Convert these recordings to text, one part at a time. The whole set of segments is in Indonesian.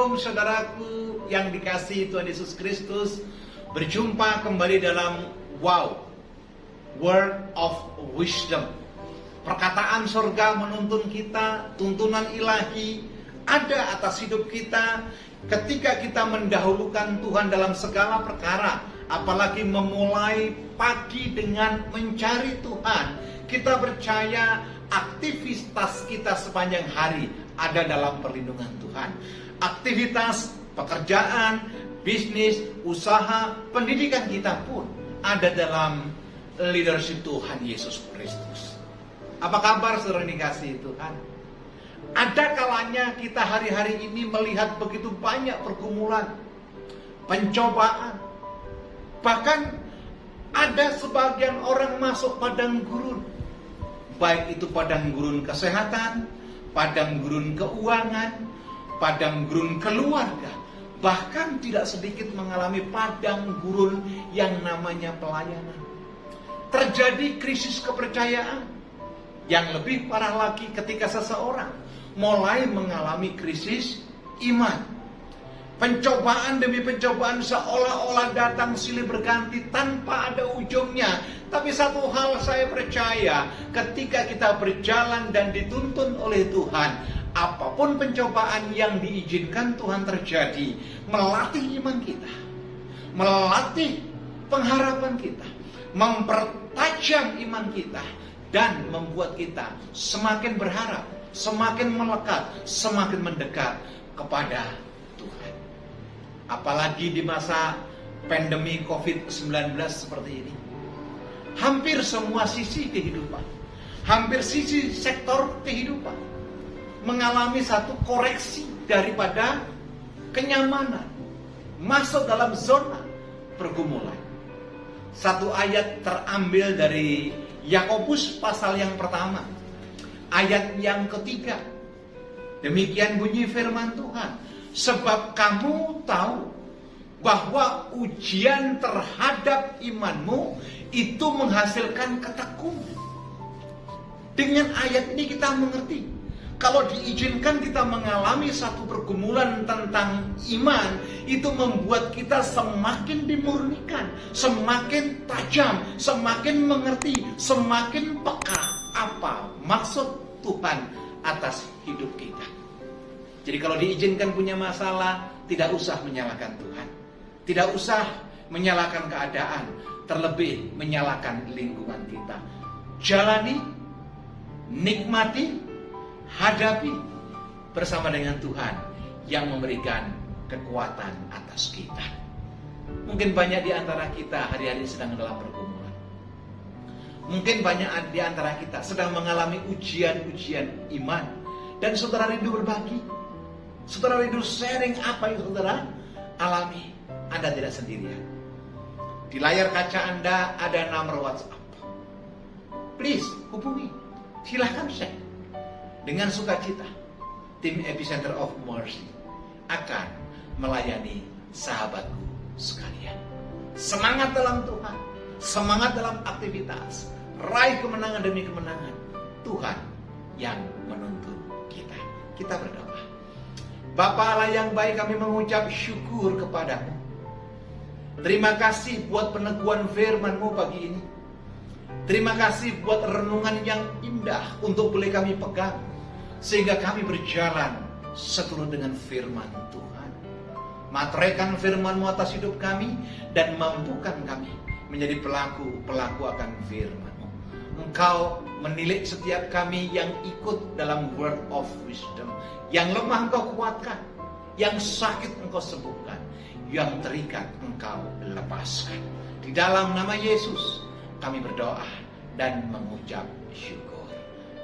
Shalom saudaraku yang dikasihi Tuhan Yesus Kristus. Berjumpa kembali dalam Word of Wisdom. Perkataan surga menuntun kita, tuntunan ilahi ada atas hidup kita ketika kita mendahulukan Tuhan dalam segala perkara. Apalagi memulai pagi dengan mencari Tuhan. Kita percaya aktivitas kita sepanjang hari ada dalam perlindungan Tuhan. Aktivitas, pekerjaan, bisnis, usaha, pendidikan kita pun ada dalam leadership Tuhan Yesus Kristus. Apa kabar saudara dikasihi Tuhan? Ada kalanya kita hari-hari ini melihat begitu banyak pergumulan, pencobaan. Bahkan ada sebagian orang masuk padang gurun. Baik itu padang gurun kesehatan, padang gurun keuangan, padang gurun keluarga. Bahkan tidak sedikit mengalami padang gurun yang namanya pelayanan. Terjadi krisis kepercayaan. Yang lebih parah lagi ketika seseorang mulai mengalami krisis iman. Pencobaan demi pencobaan seolah-olah datang silih berganti tanpa ada ujungnya. Tapi satu hal saya percaya, ketika kita berjalan dan dituntun oleh Tuhan, apapun pencobaan yang diizinkan Tuhan terjadi, melatih iman kita, melatih pengharapan kita, mempertajam iman kita, dan membuat kita semakin berharap, semakin melekat, semakin mendekat kepada Tuhan. Apalagi di masa pandemi COVID-19 seperti ini. Hampir semua sisi kehidupan, hampir sisi sektor kehidupan mengalami satu koreksi daripada kenyamanan, masuk dalam zona pergumulan. Satu ayat terambil dari Yakobus pasal yang pertama, ayat yang ketiga. Demikian bunyi firman Tuhan. Sebab kamu tahu bahwa ujian terhadap imanmu itu menghasilkan ketekunan. Dengan ayat ini kita mengerti, kalau diizinkan kita mengalami satu pergumulan tentang iman, itu membuat kita semakin dimurnikan, semakin tajam, semakin mengerti, semakin peka apa maksud Tuhan atas hidup kita. Jadi kalau diizinkan punya masalah, tidak usah menyalahkan Tuhan. Tidak usah menyalahkan keadaan, terlebih menyalahkan lingkungan kita. Jalani, nikmati, hadapi bersama dengan Tuhan yang memberikan kekuatan atas kita. Mungkin banyak di antara kita hari-hari sedang dalam pergumulan. Mungkin banyak di antara kita sedang mengalami ujian-ujian iman. Dan saudara rindu berbagi. Saudara rindu sharing apa yang saudara alami. Anda tidak sendirian. Di layar kaca Anda ada nomor WhatsApp. Please hubungi. Silahkan share. Dengan sukacita, tim Epicenter of Mercy akan melayani sahabatku sekalian. Semangat dalam Tuhan, semangat dalam aktivitas, raih kemenangan demi kemenangan. Tuhan yang menuntun kita. Kita berdoa. Bapa Allah yang baik, kami mengucap syukur kepadamu. Terima kasih buat peneguhan firman-Mu pagi ini. Terima kasih buat renungan yang indah untuk boleh kami pegang, sehingga kami berjalan seturut dengan firman Tuhan. Materaikan firman-Mu atas hidup kami dan mampukan kami menjadi pelaku akan firman-Mu. Engkau menilik setiap kami yang ikut dalam word of wisdom. Yang lemah Engkau kuatkan, yang sakit Engkau sembuhkan, yang terikat Engkau lepaskan. Di dalam nama Yesus kami berdoa dan mengucap syukur.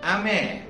Amin.